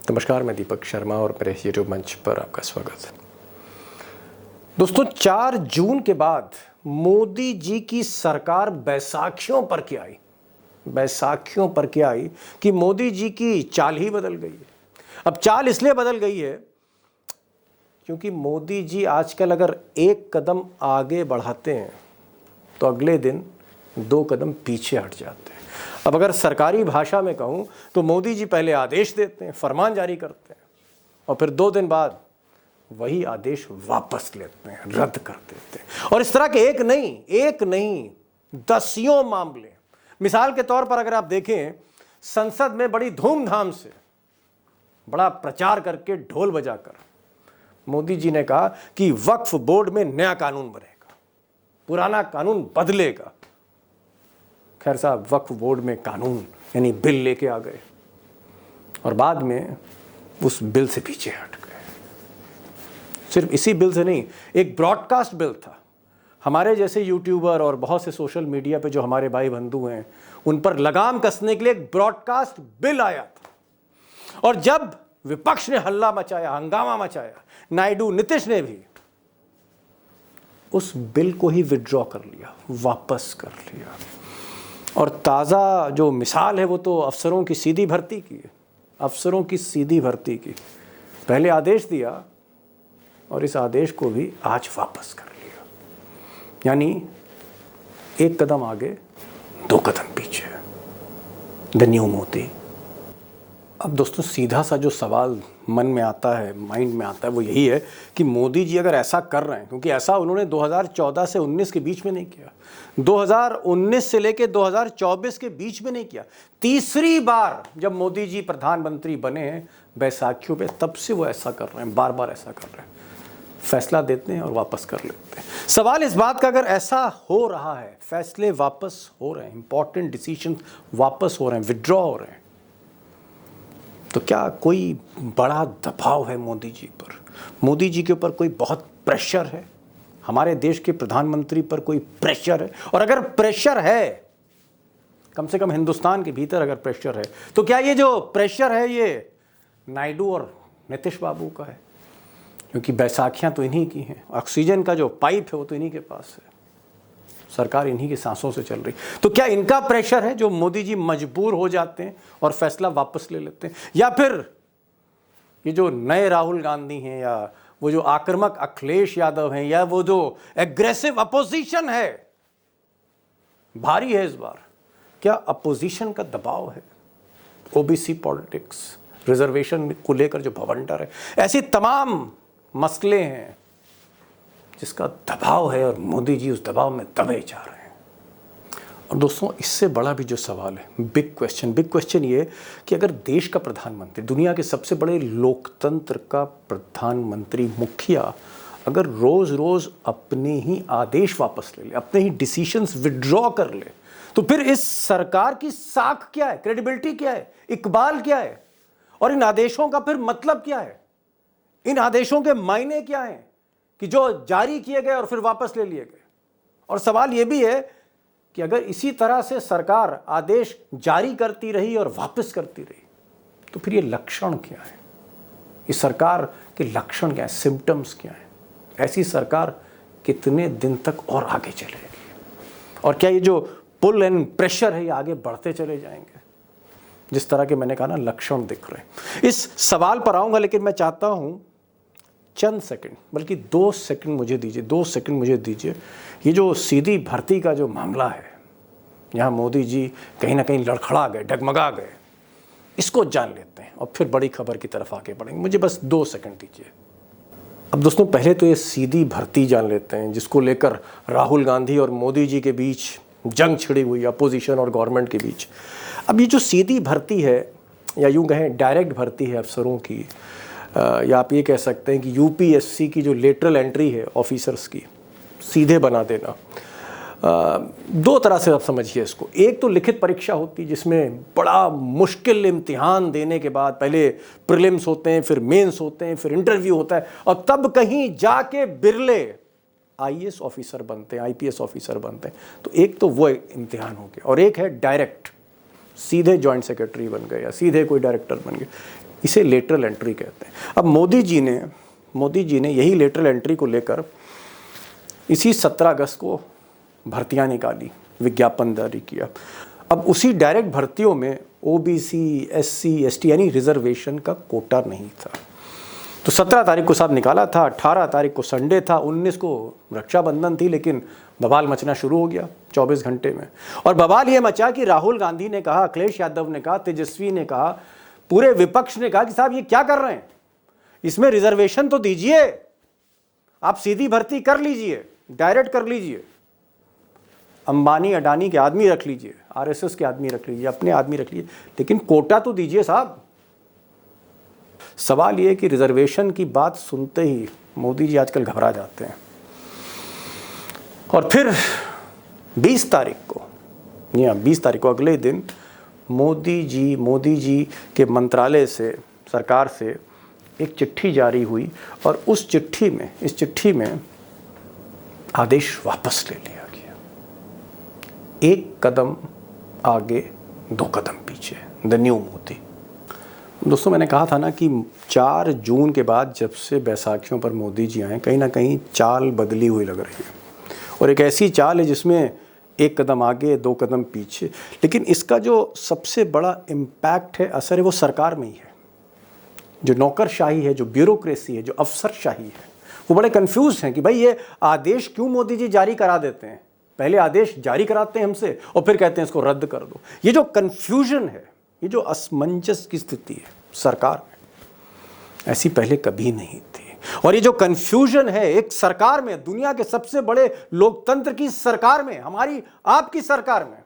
नमस्कार, मैं दीपक शर्मा और मेरे यूट्यूब मंच पर आपका स्वागत है। दोस्तों, 4 जून के बाद मोदी जी की सरकार बैसाखियों पर क्या आई कि मोदी जी की चाल ही बदल गई है। अब चाल इसलिए बदल गई है क्योंकि मोदी जी आजकल अगर एक कदम आगे बढ़ाते हैं तो अगले दिन 2 कदम पीछे हट जाते हैं। अब अगर सरकारी भाषा में कहूँ तो मोदी जी पहले आदेश देते हैं, फरमान जारी करते हैं और फिर 2 दिन बाद वही आदेश वापस लेते हैं, रद्द कर देते हैं। और इस तरह के एक नहीं दसियों मामले। मिसाल के तौर पर अगर आप देखें, संसद में बड़ी धूमधाम से बड़ा प्रचार करके ढोल बजाकर मोदी जी ने कहा कि वक्फ बोर्ड में नया कानून बनेगा, पुराना कानून बदलेगा। खैर साहब, वक्फ बोर्ड में कानून यानी बिल लेके आ गए और बाद में उस बिल से पीछे हट गए। सिर्फ इसी बिल से नहीं, एक ब्रॉडकास्ट बिल था। हमारे जैसे यूट्यूबर और बहुत से सोशल मीडिया पे जो हमारे भाई बंधु हैं, उन पर लगाम कसने के लिए एक ब्रॉडकास्ट बिल आया था। और जब विपक्ष ने हल्ला मचाया, हंगामा मचाया, नायडू नीतीश ने भी उस बिल को ही विड्रॉ कर लिया, वापस कर लिया। और ताज़ा जो मिसाल है वो तो अफसरों की सीधी भर्ती की है। अफसरों की सीधी भर्ती की पहले आदेश दिया और इस आदेश को भी आज वापस कर लिया। यानी एक कदम आगे 2 कदम पीछे। The new Modi. अब दोस्तों, सीधा सा जो सवाल मन में आता है, माइंड में आता है, वो यही है कि मोदी जी अगर ऐसा कर रहे हैं, क्योंकि ऐसा उन्होंने 2014 से 19 के बीच में नहीं किया, 2019 से लेकर 2024 के बीच में नहीं किया, तीसरी बार जब मोदी जी प्रधानमंत्री बने हैं बैसाखियों पे, तब से वो ऐसा कर रहे हैं, बार बार ऐसा कर रहे हैं। फैसला देते हैं और वापस कर लेते हैं। सवाल इस बात का, अगर ऐसा हो रहा है, फैसले वापस हो रहे हैं, इंपॉर्टेंट डिसीजन वापस हो रहे हैं, विड्रॉ हो रहे हैं, तो क्या कोई बड़ा दबाव है मोदी जी पर? मोदी जी के ऊपर कोई बहुत प्रेशर है? हमारे देश के प्रधानमंत्री पर कोई प्रेशर है? और अगर प्रेशर है, कम से कम हिंदुस्तान के भीतर अगर प्रेशर है, तो क्या ये जो प्रेशर है ये नायडू और नीतीश बाबू का है? क्योंकि बैसाखियां तो इन्हीं की हैं, ऑक्सीजन का जो पाइप है वो तो इन्हीं के पास है, सरकार इन्हीं की सांसों से चल रही। तो क्या इनका प्रेशर है जो मोदी जी मजबूर हो जाते हैं और फैसला वापस ले लेते हैं? या फिर ये जो नए राहुल गांधी हैं, या वो जो आक्रामक अखिलेश यादव हैं, या वो जो एग्रेसिव अपोजिशन है, भारी है इस बार? क्या अपोजिशन का दबाव है? ओबीसी पॉलिटिक्स, रिजर्वेशन को लेकर जो भवंडर है, ऐसी तमाम मसले हैं जिसका दबाव है और मोदी जी उस दबाव में दबे जा रहे हैं। और दोस्तों, इससे बड़ा भी जो सवाल है, बिग क्वेश्चन ये कि अगर देश का प्रधानमंत्री, दुनिया के सबसे बड़े लोकतंत्र का प्रधानमंत्री, मुखिया, अगर रोज रोज अपने ही आदेश वापस ले ले, अपने ही डिसीजंस विड्रॉ कर ले, तो फिर इस सरकार की साख क्या है, क्रेडिबिलिटी क्या है, इकबाल क्या है? और इन आदेशों का फिर मतलब क्या है? इन आदेशों के मायने क्या हैं कि जो जारी किए गए और फिर वापस ले लिए गए? और सवाल यह भी है कि अगर इसी तरह से सरकार आदेश जारी करती रही और वापस करती रही, तो फिर ये लक्षण क्या है? इस सरकार के लक्षण क्या है, सिम्टम्स क्या है? ऐसी सरकार कितने दिन तक और आगे चलेगी? और क्या ये जो पुल एंड प्रेशर है ये आगे बढ़ते चले जाएंगे? जिस तरह के मैंने कहा ना, लक्षण दिख रहे हैं। इस सवाल पर आऊंगा, लेकिन मैं चाहता हूं चंद सेकंड, बल्कि 2 सेकंड मुझे दीजिए। ये जो सीधी भर्ती का जो मामला है, यहाँ मोदी जी कहीं ना कहीं लड़खड़ा गए, डगमगा गए, इसको जान लेते हैं और फिर बड़ी खबर की तरफ आगे बढ़ेंगे। मुझे बस 2 सेकंड दीजिए। अब दोस्तों, पहले तो ये सीधी भर्ती जान लेते हैं, जिसको लेकर राहुल गांधी और मोदी जी के बीच जंग छिड़ी हुई, अपोजिशन और गवर्नमेंट के बीच। अब ये जो सीधी भर्ती है, या यूँ कहें डायरेक्ट भर्ती है अफसरों की, या आप ये कह सकते हैं कि यूपीएससी की जो लेटरल एंट्री है ऑफिसर्स की, सीधे बना देना, 2 तरह से आप समझिए इसको। एक तो लिखित परीक्षा होती है जिसमें बड़ा मुश्किल इम्तिहान देने के बाद पहले प्रीलिम्स होते हैं, फिर मेंस होते हैं, फिर इंटरव्यू होता है, और तब कहीं जाके बिरले आईएएस ऑफिसर बनते हैं, आईपीएस ऑफिसर बनते हैं। तो एक तो वो इम्तिहान हो गया, और एक है डायरेक्ट, सीधे जॉइंट सेक्रेटरी बन गए या सीधे कोई डायरेक्टर बन गए। इसे लेटरल एंट्री कहते हैं। अब मोदी जी ने यही लेटरल एंट्री को लेकर इसी 17 अगस्त को भर्तियां निकाली, विज्ञापन जारी किया। अब उसी डायरेक्ट भर्तियों में ओबीसी, एससी, एसटी यानी रिजर्वेशन का कोटा नहीं था। तो 17 तारीख को साहब निकाला था, 18 तारीख को संडे था, 19 को रक्षाबंधन थी, लेकिन बवाल मचना शुरू हो गया 24 घंटे में। और बवाल ये मचा कि राहुल गांधी ने कहा, अखिलेश यादव ने कहा, तेजस्वी ने कहा, पूरे विपक्ष ने कहा कि साहब ये क्या कर रहे हैं, इसमें रिजर्वेशन तो दीजिए, आप सीधी भर्ती कर लीजिए, डायरेक्ट कर लीजिए, अंबानी अडानी के आदमी रख लीजिए, आरएसएस के आदमी रख लीजिए, अपने आदमी रख लीजिए, लेकिन कोटा तो दीजिए साहब। सवाल ये कि रिजर्वेशन की बात सुनते ही मोदी जी आजकल घबरा जाते हैं। और फिर 20 तारीख को, या 20 तारीख को अगले दिन मोदी जी के मंत्रालय से, सरकार से एक चिट्ठी जारी हुई, और इस चिट्ठी में आदेश वापस ले लिया गया। एक कदम आगे 2 कदम पीछे, द न्यू मोदी। दोस्तों, मैंने कहा था ना कि 4 जून के बाद जब से बैसाखियों पर मोदी जी आए, कहीं ना कहीं चाल बदली हुई लग रही है, और एक ऐसी चाल है जिसमें 1 कदम आगे 2 कदम पीछे। लेकिन इसका जो सबसे बड़ा इम्पैक्ट है, असर है, वो सरकार में ही है। जो नौकरशाही है, जो ब्यूरोक्रेसी है, जो अफसरशाही है, वो बड़े कंफ्यूज हैं कि भाई ये आदेश क्यों मोदी जी जारी करा देते हैं। पहले आदेश जारी कराते हैं हमसे और फिर कहते हैं इसको रद्द कर दो। ये जो कंफ्यूजन है, ये जो असमंजस की स्थिति है सरकार में, ऐसी पहले कभी नहीं थी। और ये जो कंफ्यूजन है एक सरकार में, दुनिया के सबसे बड़े लोकतंत्र की सरकार में, हमारी आपकी सरकार में,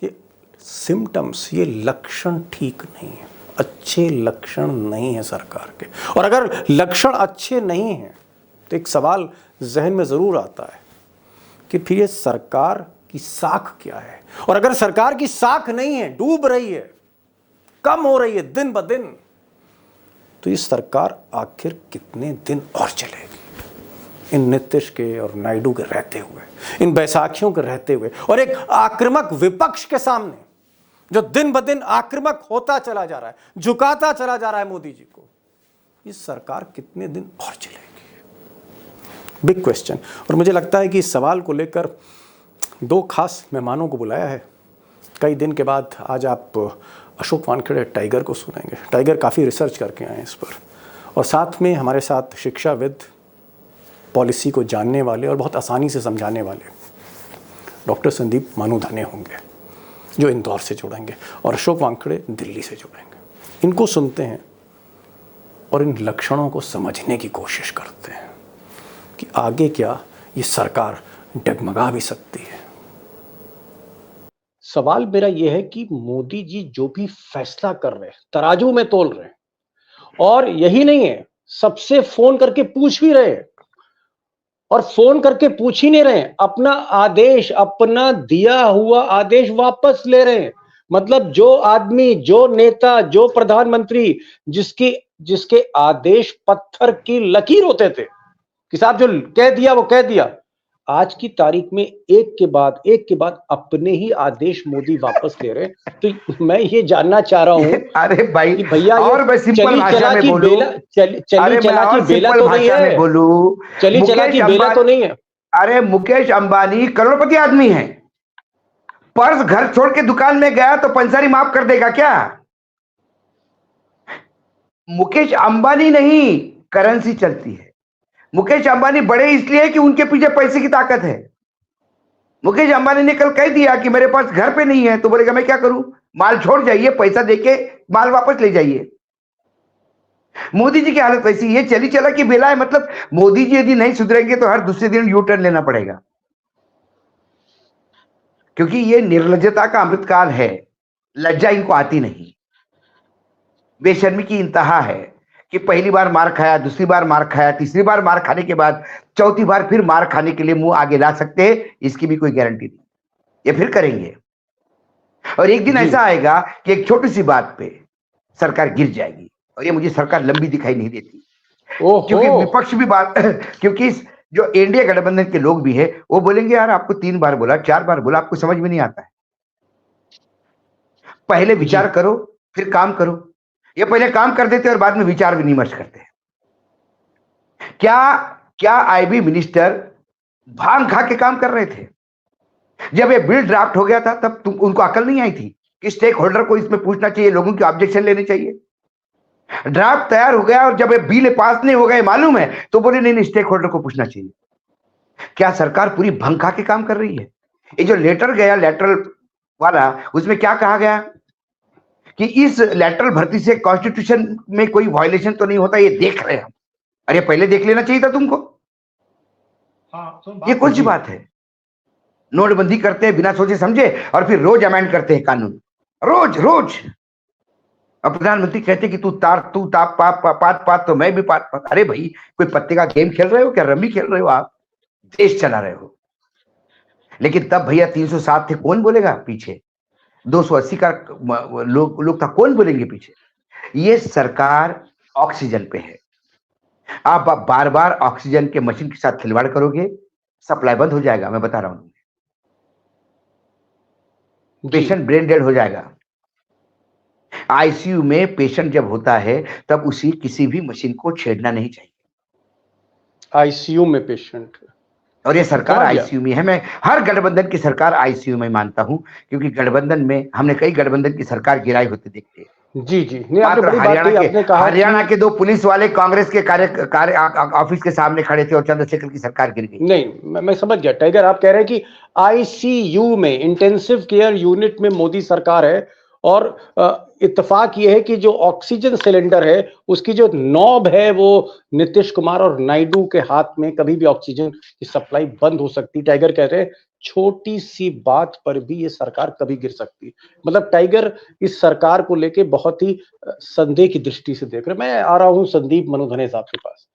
ये सिम्टम्स, ये लक्षण ठीक नहीं है, अच्छे लक्षण नहीं है सरकार के। और अगर लक्षण अच्छे नहीं हैं तो एक सवाल जहन में जरूर आता है कि फिर ये सरकार की साख क्या है। और अगर सरकार की साख नहीं है, डूब रही है, कम हो रही है दिन ब दिन, तो ये सरकार आखिर कितने दिन और चलेगी, इन नीतीश के और नायडू के रहते हुए, इन बैसाखियों के रहते हुए, और एक आक्रामक विपक्ष के सामने जो दिन ब दिन आक्रामक होता चला जा रहा है, झुकाता चला जा रहा है मोदी जी को। ये सरकार कितने दिन और चलेगी, बिग क्वेश्चन। और मुझे लगता है कि इस सवाल को लेकर 2 खास मेहमानों को बुलाया है। कई दिन के बाद आज आप अशोक वानखेड़े टाइगर को सुनेंगे। टाइगर काफ़ी रिसर्च करके आए हैं इस पर, और साथ में हमारे साथ शिक्षाविद, पॉलिसी को जानने वाले और बहुत आसानी से समझाने वाले डॉक्टर संदीप मानूधने होंगे, जो इंदौर से जुड़ेंगे, और अशोक वानखेड़े दिल्ली से जुड़ेंगे। इनको सुनते हैं और इन लक्षणों को समझने की कोशिश करते हैं कि आगे क्या ये सरकार डगमगा भी सकती है। सवाल मेरा यह है कि मोदी जी जो भी फैसला कर रहे हैं, तराजू में तोल रहे हैं, और यही नहीं है, सबसे फोन करके पूछ भी रहे हैं, और फोन करके पूछ ही नहीं रहे हैं, अपना आदेश, अपना दिया हुआ आदेश वापस ले रहे हैं। मतलब जो आदमी, जो नेता, जो प्रधानमंत्री जिसके आदेश पत्थर की लकीर होते थे कि साहब जो कह दिया वो कह दिया, आज की तारीख में एक के बाद अपने ही आदेश मोदी वापस ले रहे हैं। तो मैं ये जानना चाह रहा हूं, अरे भाई, कि भैया और मैं सिंपल भाषा में बोलूं, चली चला की बेला तो नहीं है, चली चला की बेला तो नहीं है। अरे मुकेश अंबानी करोड़पति आदमी है, पर्स घर छोड़ के दुकान में गया तो पंसारी माफ कर देगा क्या? मुकेश अंबानी नहीं, करेंसी चलती है। मुकेश अंबानी बड़े इसलिए कि उनके पीछे पैसे की ताकत है। मुकेश अंबानी ने कल कह दिया कि मेरे पास घर पे नहीं है, तो बोलेगा मैं क्या करूं, माल छोड़ जाइए, पैसा देके माल वापस ले जाइए। मोदी जी की हालत वैसी है, चली चला की बेला है। मतलब मोदी जी यदि नहीं सुधरेंगे तो हर दूसरे दिन यू टर्न लेना पड़ेगा, क्योंकि ये निर्लज्जता का अमृतकाल है। लज्जा इनको आती नहीं, बेशर्मी की इंतहा है कि पहली बार मार खाया, दूसरी बार मार खाया, तीसरी बार मार खाने के बाद चौथी बार फिर मार खाने के लिए मुंह आगे ला सकते हैं, इसकी भी कोई गारंटी नहीं। ये फिर करेंगे, और एक दिन ऐसा आएगा कि एक छोटी सी बात पे सरकार गिर जाएगी, और ये मुझे सरकार लंबी दिखाई नहीं देती, क्योंकि विपक्ष भी बात क्योंकि जो एनडीए गठबंधन के लोग भी है वो बोलेंगे यार आपको 3 बार बोला, 4 बार बोला, आपको समझ में नहीं आता है। पहले विचार करो फिर काम करो। ये पहले काम कर देते और बाद में विचार विनिमर्श करते हैं। क्या क्या आईबी मिनिस्टर भांग खा के काम कर रहे थे? जब ये बिल ड्राफ्ट हो गया था तब उनको अकल नहीं आई थी कि स्टेक होल्डर को इसमें पूछना चाहिए, लोगों की ऑब्जेक्शन लेने चाहिए। ड्राफ्ट तैयार हो गया और जब ये बिल पास नहीं हो गए मालूम है तो बोले नहीं नहीं स्टेक होल्डर को पूछना चाहिए। क्या सरकार पूरी भंग खा के काम कर रही है? ये जो लेटर गया लेटरल वाला, उसमें क्या कहा गया कि इस लेटरल भर्ती से कॉन्स्टिट्यूशन में कोई वायलेशन तो नहीं होता, ये देख रहे हैं हम। अरे पहले देख लेना चाहिए था तुमको। हाँ, तो ये कौन सी बात है? नोटबंदी करते हैं बिना सोचे समझे और फिर रोज अमेंड करते हैं कानून, रोज रोज। और प्रधानमंत्री कहते कि तू ताप पात पात तो मैं भी पात पात। अरे भाई, कोई पत्ते का गेम खेल रहे हो क्या? रमी खेल रहे हो आप? देश चला रहे हो। लेकिन तब भैया 307 थे, कौन बोलेगा पीछे? 280 का लोग था, कौन बोलेंगे पीछे? ये सरकार ऑक्सीजन पे है। आप बार बार ऑक्सीजन के मशीन के साथ खिलवाड़ करोगे, सप्लाई बंद हो जाएगा। मैं बता रहा हूं, पेशेंट ब्रेन डेड हो जाएगा। आईसीयू में पेशेंट जब होता है तब उसी किसी भी मशीन को छेड़ना नहीं चाहिए। आईसीयू में पेशेंट, और ये सरकार समझ गया। आईसीयू में है। मैं हर गठबंधन की सरकार आईसीयू में मानता हूं, क्योंकि गठबंधन में हमने कई गठबंधन की सरकार गिराई होते देखते हैं। जी जी, नहीं आपने बड़ी बात कही। आपने कहा हरियाणा के 2 पुलिस वाले कांग्रेस के कार्य ऑफिस के सामने खड़े थे और चंद्रशेखर की सरकार गिर गई। नहीं, मैं समझ गया टाइगर। आप कह रहे हैं कि आईसीयू में, इंटेंसिव केयर यूनिट में मोदी सरकार है और इत्तेफाक ये है कि जो ऑक्सीजन सिलेंडर है उसकी जो नॉब है वो नीतीश कुमार और नायडू के हाथ में, कभी भी ऑक्सीजन की सप्लाई बंद हो सकती। टाइगर कह रहे हैं छोटी सी बात पर भी ये सरकार कभी गिर सकती है। मतलब टाइगर इस सरकार को लेके बहुत ही संदेह की दृष्टि से देख रहे। मैं आ रहा हूं संदीप मनुधने साहब के पास।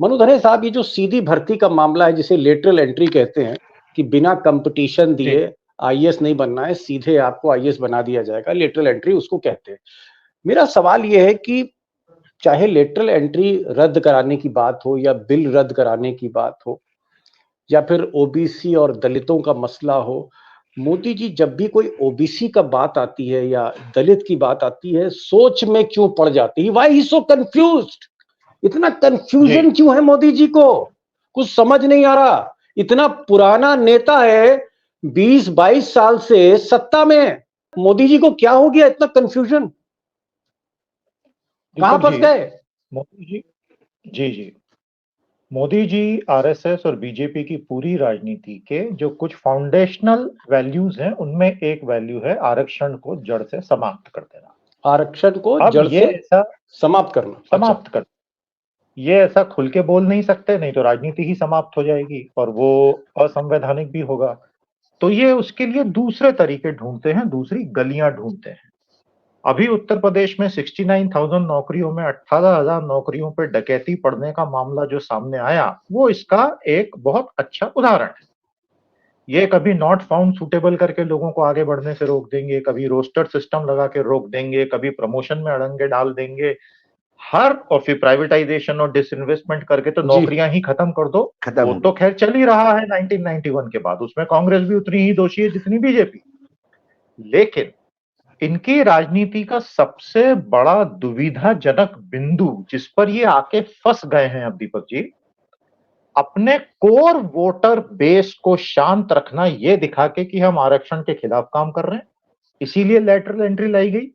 मनुधने साहब, ये जो सीधी भर्ती का मामला है जिसे लेटरल एंट्री कहते हैं कि बिना कंपटीशन दिए आईएएस नहीं बनना है, सीधे आपको आईएएस बना दिया जाएगा, लेटरल एंट्री उसको कहते हैं। मेरा सवाल यह है कि चाहे लेटरल एंट्री रद्द कराने की बात हो या बिल रद्द कराने की बात हो या फिर ओबीसी और दलितों का मसला हो, मोदी जी जब भी कोई ओबीसी का बात आती है या दलित की बात आती है, सोच में क्यों पड़ जाती है? Why he so confused? इतना कंफ्यूजन क्यों है मोदी जी को? कुछ समझ नहीं आ रहा। इतना पुराना नेता है, 20-22 साल से सत्ता में, मोदी जी को क्या हो गया इतना कंफ्यूजन? कहां फंस गए मोदी जी? जी जी, मोदी जी आरएसएस और बीजेपी की पूरी राजनीति के जो कुछ फाउंडेशनल वैल्यूज हैं उनमें एक वैल्यू है आरक्षण को जड़ से समाप्त कर देना। आरक्षण को अब जड़ ये से ऐसा समाप्त करना। समाप्त कर, ये ऐसा खुल के बोल नहीं सकते, नहीं तो राजनीति ही समाप्त हो जाएगी और वो असंवैधानिक भी होगा। तो ये उसके लिए दूसरे तरीके ढूंढते हैं, दूसरी गलियां ढूंढते हैं। अभी उत्तर प्रदेश में 69,000 नौकरियों में 18,000 नौकरियों पर डकैती पड़ने का मामला जो सामने आया, वो इसका एक बहुत अच्छा उदाहरण है। ये कभी नॉट फाउंड सुटेबल करके लोगों को आगे बढ़ने से रोक देंगे, कभी रोस्टर सिस्टम लगा के रोक देंगे, कभी प्रमोशन में अड़ंगे डाल देंगे, और फिर प्राइवेटाइजेशन और डिसइन्वेस्टमेंट करके तो नौकरियां ही खत्म कर दो। वो तो खैर चल ही रहा है 1991 के बाद, उसमें कांग्रेस भी उतनी ही दोषी है जितनी बीजेपी। लेकिन इनकी राजनीति का सबसे बड़ा दुविधाजनक बिंदु जिस पर ये आके फंस गए हैं अब दीपक जी, अपने कोर वोटर बेस को शांत रखना, ये दिखा के कि हम आरक्षण के खिलाफ काम कर रहे हैं, इसीलिए लेटरल एंट्री लाई गई।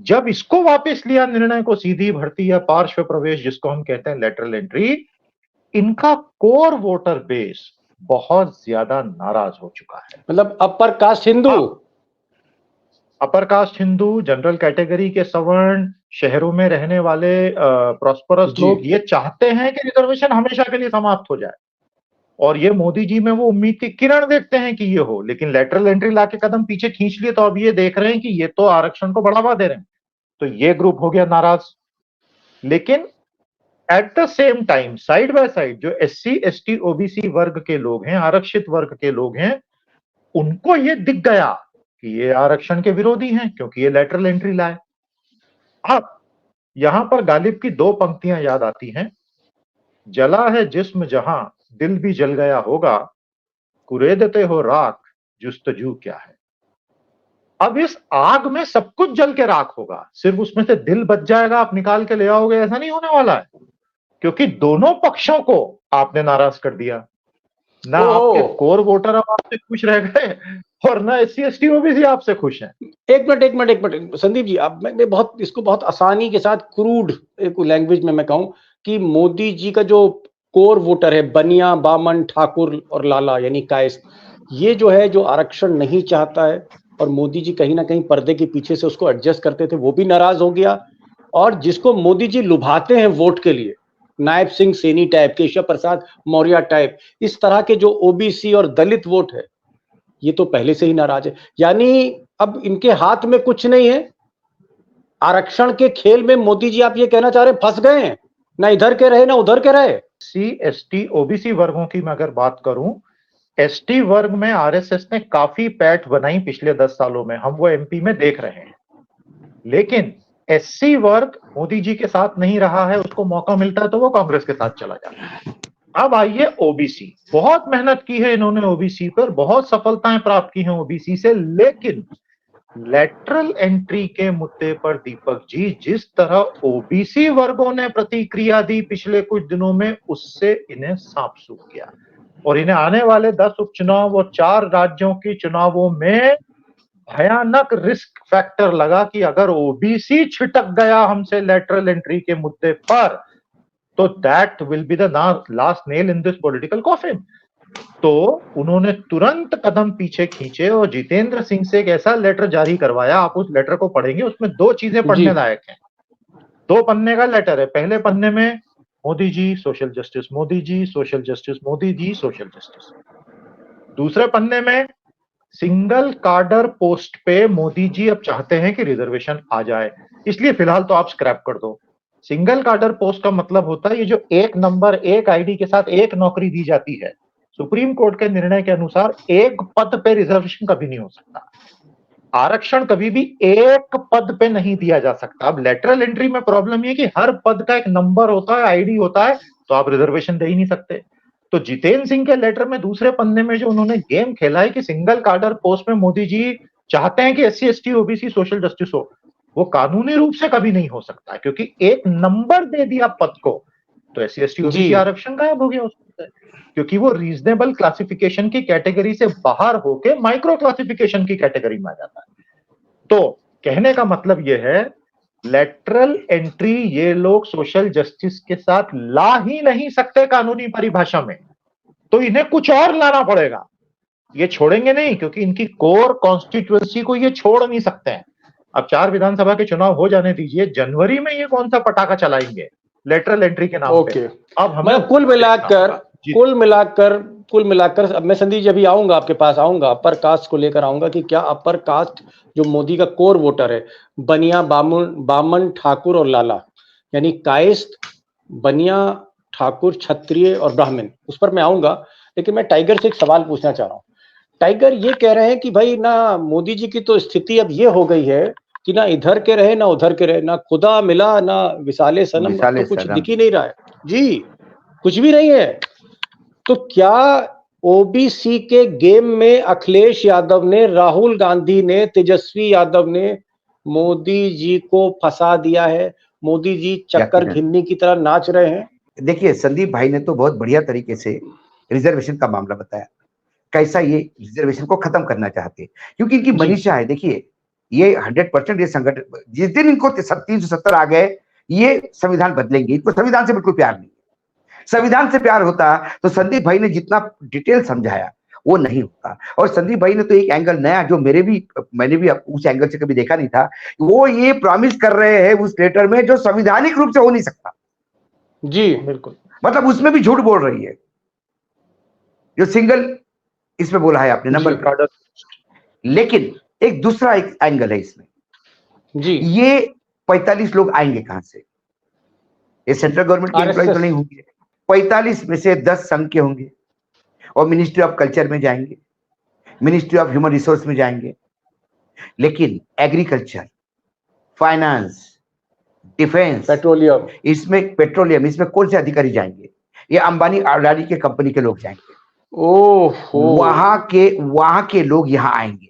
जब इसको वापस लिया निर्णय को, सीधी भर्ती या पार्श्व प्रवेश जिसको हम कहते हैं लेटरल एंट्री, इनका कोर वोटर बेस बहुत ज्यादा नाराज हो चुका है। मतलब upper caste Hindu, upper caste Hindu, general category के सवर्ण, शहरों में रहने वाले प्रॉस्परस लोग ये चाहते हैं कि रिजर्वेशन हमेशा के लिए समाप्त हो जाए, और ये मोदी जी में वो उम्मीद की किरण देखते हैं कि ये हो। लेकिन लेटरल एंट्री लाके कदम पीछे खींच लिए तो अब ये देख रहे हैं कि ये तो आरक्षण को बढ़ावा दे रहे हैं, तो ये ग्रुप हो गया नाराज। लेकिन at the same time side by side जो एससी एसटी ओबीसी वर्ग के लोग हैं, आरक्षित वर्ग के लोग हैं, उनको ये दिख गया कि ये आरक्षण के विरोधी हैं क्योंकि ये लेटरल एंट्री लाए। अब यहां पर गालिब की 2 पंक्तियां याद आती हैं, जला है जिस्म जहां दिल भी जल गया होगा, कुरेदते हो राख जुस्तजू क्या है। अब इस आग में सब कुछ जल के राख होगा, सिर्फ उसमें से दिल बच जाएगा, आप निकाल के ले आओगे, ऐसा नहीं होने वाला है। क्योंकि दोनों पक्षों को आपने नाराज कर दिया, ना आपके कोर वोटर अब आपसे खुश रह गए और ना SC/ST OBC आपसे खुश हैं। एक मिनट संदीप जी, अब मैं बहुत इसको बहुत आसानी के साथ क्रूड एक लैंग्वेज में मैं कहूं कि मोदी जी का जो कोर वोटर है, बनिया, बामन, ठाकुर और लाला यानी कायस्थ, ये जो है, जो आरक्षण नहीं चाहता है और मोदी जी कहीं ना कहीं पर्दे के पीछे से उसको एडजस्ट करते थे, वो भी नाराज हो गया। और जिसको मोदी जी लुभाते हैं वोट के लिए, नायब सिंह सैनी टाइप, केशव प्रसाद मौर्य टाइप, इस तरह के जो ओबीसी और दलित वोट है, ये तो पहले से ही नाराज है। यानी अब इनके हाथ में कुछ नहीं है। आरक्षण के खेल में मोदी जी, आप ये कहना चाह रहे हैं, फंस गए हैं, ना इधर के रहे ना उधर के रहे। SC/ST OBC वर्गों की मैं अगर बात करूं, ST वर्ग में RSS ने काफी पैठ बनाई पिछले 10 सालों में, हम वो MP में देख रहे हैं। लेकिन SC वर्ग मोदी जी के साथ नहीं रहा है, उसको मौका मिलता है तो वो कांग्रेस के साथ चला जाता है। अब आइए OBC, बहुत मेहनत की है इन्होंने OBC पर, बहुत सफलताएं प्राप्त की हैं OBC से, लेकिन लेटरल एंट्री के मुद्दे पर दीपक जी, जिस तरह OBC वर्गों ने प्रतिक्रिया दी पिछले कुछ दिनों में, उससे इन्हें सांप सूख गया और इन्हें आने वाले 10 उपचुनाव और 4 राज्यों के चुनावों में भयानक रिस्क फैक्टर लगा कि अगर OBC छिटक गया हमसे लेटरल एंट्री के मुद्दे पर, तो that will be the last nail in this political coffin. तो उन्होंने तुरंत कदम पीछे खींचे और जितेंद्र सिंह से एक ऐसा लेटर जारी करवाया, आप उस लेटर को पढ़ेंगे, उसमें 2 चीजें पढ़ने लायक हैं। 2 पन्ने का लेटर है। पहले पन्ने में Modi ji social justice, Modi ji social justice, Modi ji social justice. दूसरे पन्ने में सिंगल कार्डर पोस्ट पे मोदी जी अब चाहते हैं कि रिजर्वेशन आ जाए, इसलिए फिलहाल तो आप स्क्रैप कर दो। सिंगल कार्डर पोस्ट का मतलब होता है ये जो एक नंबर, एक आईडी के साथ एक नौकरी दी जाती है, सुप्रीम कोर्ट के निर्णय के अनुसार एक पद पे रिजर्वेशन कभी नहीं हो सकता, आरक्षण कभी भी एक पद पे नहीं दिया जा सकता। अब लेटरल एंट्री में प्रॉब्लम ये कि हर पद का एक नंबर होता है, आईडी होता है, तो आप रिजर्वेशन दे ही नहीं सकते। तो जितेंद्र सिंह के लेटर में दूसरे पन्ने में जो उन्होंने गेम खेला है कि सिंगल कार्डर पोस्ट में मोदी जी चाहते हैं कि SC/ST OBC सोशल जस्टिस हो, वो कानूनी रूप से कभी नहीं हो सकता, क्योंकि एक नंबर दे दिया पद को तो SC/ST OBC आरक्षण गायब हो गया उसमें, क्योंकि वो रीजनेबल क्लासिफिकेशन की कैटेगरी से बाहर होके माइक्रो क्लासिफिकेशन की कैटेगरी में आ जाता है। तो कहने का मतलब यह है, लेटरल एंट्री ये लोग सोशल जस्टिस के साथ ला ही नहीं सकते कानूनी परिभाषा में, तो इन्हें कुछ और लाना पड़ेगा। ये छोड़ेंगे नहीं, क्योंकि इनकी कोर कॉन्स्टिट्यूएंसी को ये छोड़ नहीं सकते हैं। अब 4 विधानसभा के चुनाव हो जाने दीजिए, जनवरी में ये कौन सा पटाखा चलाएंगे लेटरल एंट्री के नाम पे। अब हमें कुल मिलाकर अब मैं संदीप जी अभी आऊंगा, आपके पास आऊंगा, अपर कास्ट को लेकर आऊंगा कि क्या अपर कास्ट जो मोदी का कोर वोटर है, बनिया, बामन, ठाकुर और लाला, यानी कायस्थ, बनिया, ठाकुर, क्षत्रिय और ब्राह्मण, उस पर मैं आऊंगा। लेकिन मैं टाइगर से एक सवाल पूछना चाह रहा हूँ। टाइगर ये कह रहे हैं कि भाई ना, मोदी जी की तो स्थिति अब ये हो गई है कि ना इधर के रहे ना उधर के रहे, ना खुदा मिला ना विसाले सनम, तो कुछ दिख ही नहीं रहा है जी, कुछ भी नहीं है। तो क्या ओबीसी के गेम में अखिलेश यादव ने, राहुल गांधी ने, तेजस्वी यादव ने मोदी जी को फंसा दिया है? मोदी जी चक्कर घिन्नी की तरह नाच रहे हैं। देखिए, संदीप भाई ने तो बहुत बढ़िया तरीके से रिजर्वेशन का मामला बताया, कैसा ये रिजर्वेशन को खत्म करना चाहते हैं, क्योंकि इनकी मनीषा है। देखिए, ये 100% ये संगठन, जिस दिन इनको 370 आ गए, ये संविधान बदलेंगे। इनको संविधान से बिल्कुल प्यार नहीं। संविधान से प्यार होता तो संदीप भाई ने जितना डिटेल समझाया वो नहीं होता। और संदीप भाई ने तो एक एंगल नया, जो मैंने भी उस एंगल से कभी देखा नहीं था, वो ये प्रॉमिस कर रहे हैं उस लेटर में जो संवैधानिक रूप से हो नहीं सकता। जी बिल्कुल, मतलब उसमें भी झूठ बोल रही है, जो सिंगल इसमें बोला है आपने नंबर कार्ड। लेकिन एक दूसरा एक एंगल है इसमें जी, ये 45 लोग आएंगे कहां से? ये सेंट्रल गवर्नमेंट के एम्प्लॉय तो नहीं होंगे। 45 में से 10 संघ के होंगे और मिनिस्ट्री ऑफ कल्चर में जाएंगे, मिनिस्ट्री ऑफ ह्यूमन रिसोर्स में जाएंगे। लेकिन एग्रीकल्चर, फाइनेंस, डिफेंस, पेट्रोलियम, इसमें कौन से अधिकारी जाएंगे? ये अंबानी अडानी के कंपनी के लोग जाएंगे। वहां के लोग यहां आएंगे।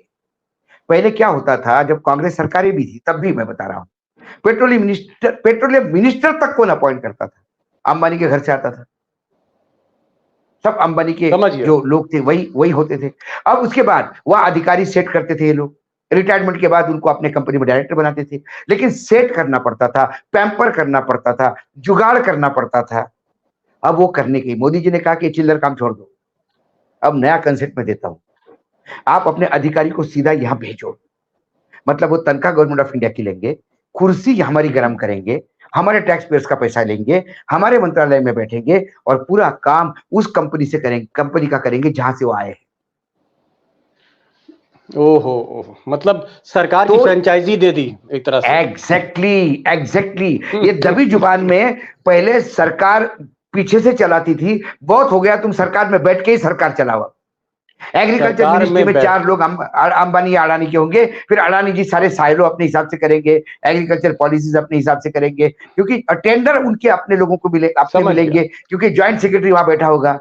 पहले क्या होता था, जब कांग्रेस सरकारें भी थी तब भी मैं बता रहा हूँ, पेट्रोलियम मिनिस्टर तक कौन अपॉइंट करता था? अंबानी के घर से आता था। सब अंबानी के समझिए। जो लोग थे वही वही होते थे। अब उसके बाद वह अधिकारी सेट करते थे, ये लोग रिटायरमेंट के बाद उनको अपने कंपनी में डायरेक्टर बनाते थे, लेकिन सेट करना पड़ता था, पैम्पर करना पड़ता था, जुगाड़ करना पड़ता था। अब वो करने की मोदी जी ने कहा कि चिल्लर काम छोड़ दो, अब नया कंसेप्ट में देता हूं, आप अपने अधिकारी को सीधा यहां भेजो। मतलब वो तनख्वाह गवर्नमेंट ऑफ इंडिया की लेंगे, कुर्सी हमारी गर्म करेंगे, हमारे टैक्स पेयर्स का पैसा लेंगे, हमारे मंत्रालय में बैठेंगे और पूरा काम उस कंपनी से करेंगे, कंपनी का करेंगे जहां से वो आए। ओहो, मतलब सरकार की तो फ्रेंचाइजी दे दी एक तरह से। एग्जैक्टली ये दबी जुबान में पहले सरकार पीछे से चलाती थी, बहुत हो गया तुम सरकार में बैठ के ही सरकार चलाओ। एग्रीकल्चर सरकार मिनिस्ट्री में में 4 लोग अंबानी अडानी के होंगे, फिर अडानी जी सारे साइलो अपने हिसाब से करेंगे, एग्रीकल्चर पॉलिसीज अपने हिसाब से करेंगे, क्योंकि टेंडर उनके अपने लोगों को अपने समझ गया। मिलेंगे, क्योंकि ज्वाइंट सेक्रेटरी वहां बैठा होगा।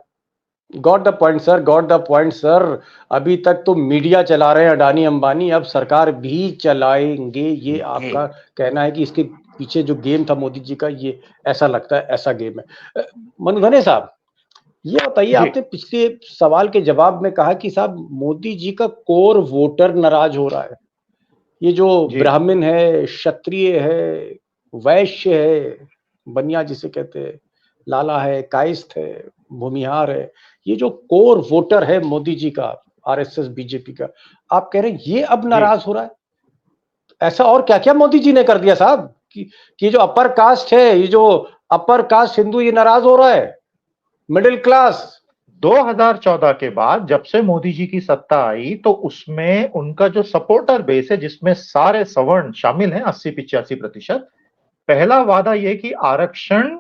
Got the point sir, got the point sir. अभी तक तो मीडिया चला रहे हैं अडानी अंबानी, अब सरकार भी चलाएंगे, ये आपका कहना है कि इसके पीछे जो गेम था मोदी जी का, ये ऐसा लगता है ऐसा गेम है। मनुधने साहब, ये बताइए, आपने पिछले सवाल के जवाब में कहा कि साहब मोदी जी का कोर वोटर नाराज हो रहा है। ये जो ब्राह्मण है, क्षत्रिय है, वैश्य है, बनिया जिसे कहते हैं, लाला है, कायस्थ है, भूमिहार है, ये जो कोर वोटर है मोदी जी का, आरएसएस बीजेपी का, आप कह रहे हैं ये अब नाराज हो रहा है? ऐसा और क्या क्या मोदी जी ने कर दिया साहब कि जो अपर कास्ट है, ये जो अपर कास्ट हिंदू, ये नाराज हो रहा है? मिडिल क्लास 2014 के बाद जब से मोदी जी की सत्ता आई, तो उसमें उनका जो सपोर्टर बेस है, जिसमें सारे सवर्ण शामिल हैं 80-85%, पहला वादा यह कि आरक्षण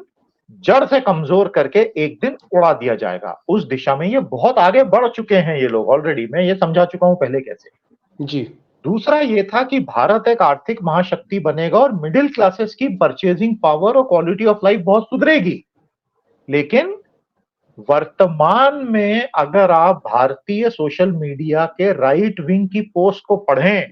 जड़ से कमजोर करके एक दिन उड़ा दिया जाएगा। उस दिशा में ये बहुत आगे बढ़ चुके हैं ये लोग ऑलरेडी, मैं ये समझा चुका हूं पहले कैसे। जी। दूसरा ये था कि भारत एक आर्थिक महाशक्ति बनेगा और मिडिल क्लासेस की परचेजिंग पावर और क्वालिटी ऑफ लाइफ बहुत सुधरेगी। लेकिन वर्तमान में अगर आप भारतीय सोशल मीडिया के राइट विंग की पोस्ट को पढ़ें,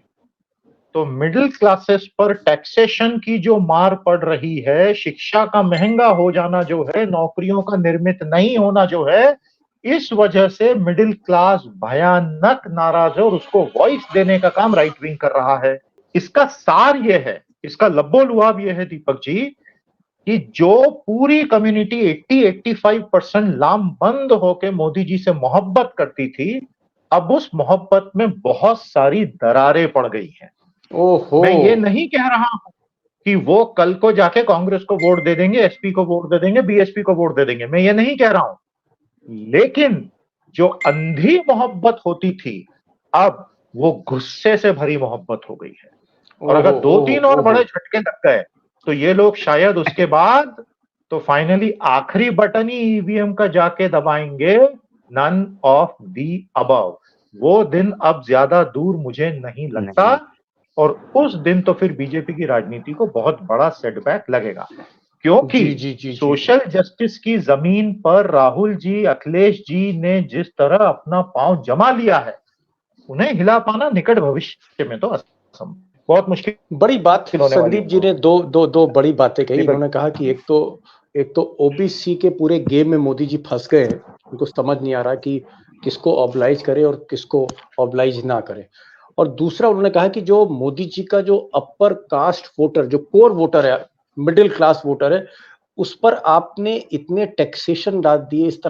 तो मिडिल क्लासेस पर टैक्सेशन की जो मार पड़ रही है, शिक्षा का महंगा हो जाना जो है, नौकरियों का निर्मित नहीं होना जो है, इस वजह से मिडिल क्लास भयानक नाराज है और उसको वॉइस देने का काम राइट विंग कर रहा है। इसका सार यह है, इसका लब्बो-लुआब यह है दीपक जी, कि जो पूरी कम्युनिटी 80-85% लामबंद होकर मोदी जी से मोहब्बत करती थी, अब उस मोहब्बत में बहुत सारी दरारें पड़ गई हैं। ओहो। मैं ये नहीं कह रहा हूं कि वो कल को जाके कांग्रेस को वोट दे देंगे, एसपी को वोट दे देंगे, बीएसपी को वोट दे देंगे, मैं ये नहीं कह रहा हूं। लेकिन जो अंधी मोहब्बत होती थी, अब वो गुस्से से भरी मोहब्बत हो गई है। और अगर 2-3 और बड़े झटके लग गए, तो ये लोग शायद उसके बाद तो फाइनली आखिरी बटन ही ईवीएम का जाके दबाएंगे, नन ऑफ दी अबव। वो दिन अब ज्यादा दूर मुझे नहीं लगता, और उस दिन तो फिर बीजेपी की राजनीति को बहुत बड़ा सेटबैक लगेगा, क्योंकि सोशल जस्टिस की जमीन पर राहुल जी, अखिलेश जी ने जिस तरह अपना पांव जमा लिया है, उन्हें हिला पाना निकट भविष्य में तो असंभव, बहुत मुश्किल। बड़ी बात संदीप जी ने दो बड़ी बातें कही। उन्होंने कहा कि एक तो ओबीसी के पूरे गेम में मोदी जी फंस गए हैं, उनको समझ नहीं आ रहा कि किसको ऑब्लाइज करे और किसको ऑब्लाइज ना करे। और दूसरा उन्होंने कहा कि जो मोदी जी का जो अपर कास्ट वोटर, जो कोर वोटर है, मिडिल क्लास वोटर है, उस पर आपने इतने टैक्सेशन डाल दिए, इस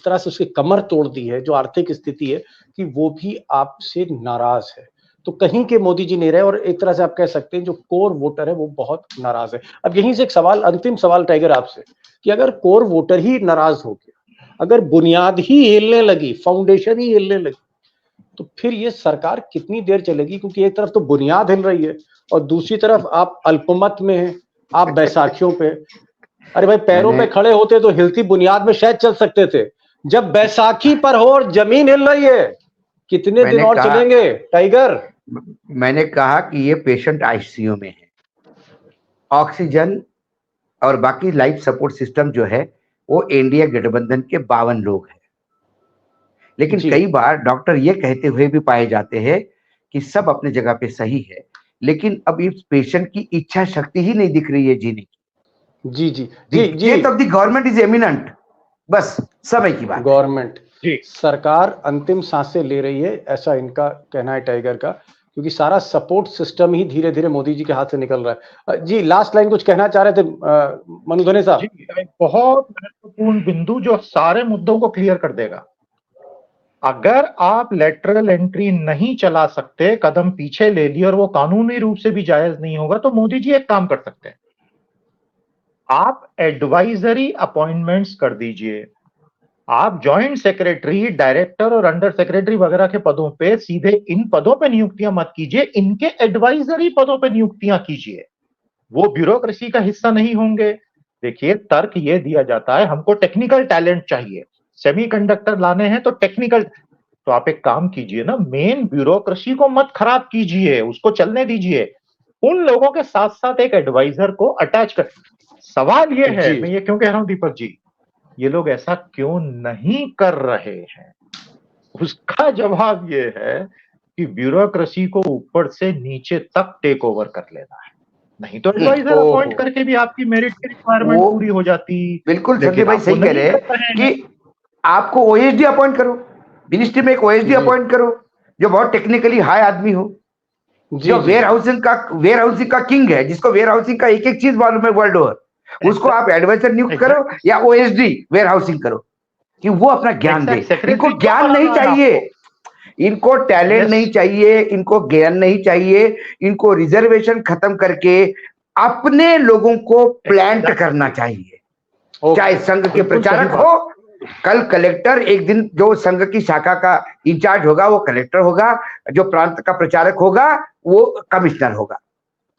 तरह से उसकी कमर तोड़ दी है, जो आर्थिक स्थिति है, कि वो भी आपसे नाराज है। तो कहीं के मोदी जी नहीं रहे, और एक तरह से आप कह सकते हैं जो कोर वोटर है वो बहुत नाराज है। अब यहीं से एक सवाल, अंतिम सवाल टाइगर आपसे, कि अगर कोर वोटर ही नाराज हो गया, अगर बुनियाद ही हिलने लगी, फाउंडेशन ही हिलने लगी, तो फिर ये सरकार कितनी देर चलेगी? क्योंकि एक तरफ तो बुनियाद हिल रही है और दूसरी तरफ आप अल्पमत में हैं, आप बैसाखियों पे। अरे भाई, पैरों पे खड़े होते तो हिलती बुनियाद में शायद चल सकते थे, जब बैसाखी पर हो और जमीन हिल रही है, कितने दिन और चलेंगे टाइगर? मैंने कहा कि ये पेशेंट आईसीयू में है, ऑक्सीजन और बाकी लाइफ सपोर्ट सिस्टम जो है वो एनडीए गठबंधन के 52 लोग हैं। लेकिन कई बार डॉक्टर ये कहते हुए भी पाए जाते हैं कि सब अपने जगह पे सही है, लेकिन अब इस पेशेंट की इच्छा शक्ति ही नहीं दिख रही है जीने की। जी जी जी जी faith of the government is eminent, बस समय की बात है। गवर्नमेंट जी सरकार अंतिम सांसें ले रही है, ऐसा इनका कहना है टाइगर का, क्योंकि सारा सपोर्ट सिस्टम ही धीरे धीरे मोदी जी के हाथ से निकल रहा है। जी लास्ट लाइन कुछ कहना चाह रहे थे मनुधने साहब? जी, एक बहुत महत्वपूर्ण बिंदु जो सारे मुद्दों को क्लियर कर देगा। अगर आप लेटरल एंट्री नहीं चला सकते, कदम पीछे ले लिए और वो कानूनी रूप से भी जायज नहीं होगा, तो मोदी जी एक काम कर सकते हैं, आप एडवाइजरी अपॉइंटमेंट्स कर दीजिए। आप जॉइंट सेक्रेटरी, डायरेक्टर और अंडर सेक्रेटरी वगैरह के पदों पे सीधे इन पदों पे नियुक्तियां मत कीजिए, इनके एडवाइजरी पदों पे नियुक्तियां कीजिए। वो ब्यूरोक्रेसी का हिस्सा नहीं होंगे। देखिए, तर्क ये दिया जाता है हमको टेक्निकल टैलेंट चाहिए, सेमीकंडक्टर लाने हैं तो टेक्निकल, तो आप एक काम कीजिए ना, मेन ब्यूरोक्रेसी को मत खराब कीजिए, उसको चलने दीजिए। उन लोगों के साथ साथ एक एडवाइजर को अटैच कर। सवाल ये है, मैं ये क्यों कह रहा हूं दीपक जी, ये लोग ऐसा क्यों नहीं कर रहे हैं? उसका जवाब ये है कि ब्यूरोक्रेसी को ऊपर से नीचे तक टेक ओवर कर लेना है। नहीं तो एडवाइजर अपॉइंट करके भी आपकी मेरिट की रिक्वायरमेंट पूरी हो जाती। बिल्कुल संजय भाई सही कह रहे हैं कि आपको ओएसडी अपॉइंट करो, मिनिस्ट्री में एक ओएसडी अपॉइंट करो जो बहुत टेक्निकली हाई आदमी हो, जो वेयर हाउसिंग का किंग है, जिसको वेयर हाउसिंग का एक एक चीज मालूम है वर्ल्ड ओवर, उसको आप एडवाइजर नियुक्त करो या ओएसडी वेयर हाउसिंग करो कि वो अपना ज्ञान दे। इनको ज्ञान नहीं चाहिए, इनको टैलेंट नहीं चाहिए, इनको ज्ञान नहीं चाहिए, इनको रिजर्वेशन खत्म करके अपने लोगों को प्लांट करना चाहिए। चाहे संघ के प्रचारक हो, कल कलेक्टर, एक दिन जो संघ की शाखा का इंचार्ज होगा वो कलेक्टर होगा, जो प्रांत का प्रचारक होगा वो कमिश्नर होगा।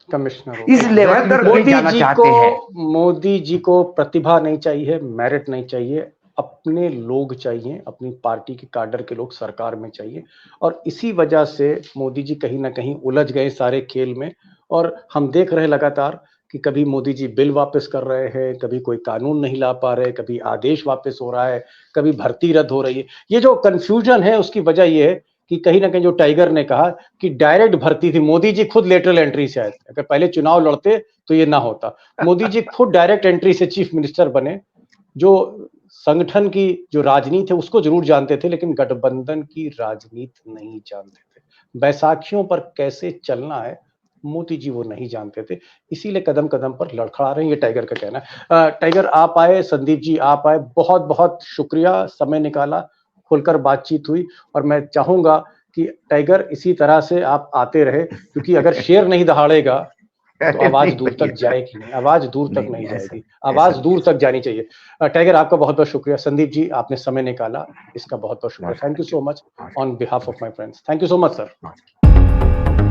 इस लेवल पर मोदी जी को, मोदी जी को प्रतिभा नहीं चाहिए, मेरिट नहीं चाहिए, अपने लोग चाहिए, अपनी पार्टी के काडर के लोग सरकार में चाहिए। और इसी वजह से मोदी जी कहीं ना कहीं उलझ गए सारे खेल में। और हम देख रहे लगातार कि कभी मोदी जी बिल वापस कर रहे हैं, कभी कोई कानून नहीं ला पा रहे, कभी आदेश वापस हो रहा है, कभी भर्ती रद्द हो रही है। ये जो कंफ्यूजन है उसकी वजह ये है कि कहीं ना कहीं जो टाइगर ने कहा कि डायरेक्ट भर्ती थी, मोदी जी खुद लेटरल एंट्री से आए थे। अगर पहले चुनाव लड़ते तो ये ना होता। मोदी जी खुद डायरेक्ट एंट्री से चीफ मिनिस्टर बने। जो संगठन की जो राजनीति है उसको जरूर जानते थे, लेकिन गठबंधन की राजनीति नहीं जानते थे। बैसाखियों पर कैसे चलना है मोदी जी वो नहीं जानते थे, इसीलिए कदम कदम पर लड़खड़ा रहे हैं, ये टाइगर का कहना है। टाइगर आप आए, संदीप जी आप आए, बहुत बहुत शुक्रिया, समय निकाला, खुलकर बातचीत हुई। और मैं चाहूंगा कि टाइगर इसी तरह से आप आते रहे, क्योंकि अगर शेर नहीं दहाड़ेगा तो आवाज दूर तक जाएगी नहीं, आवाज दूर तक नहीं जाएगी, आवाज दूर तक जानी चाहिए। टाइगर आपका बहुत बहुत शुक्रिया। संदीप जी आपने समय निकाला, इसका बहुत बहुत शुक्रिया। Thank you so much on behalf of my friends. Thank you so much sir.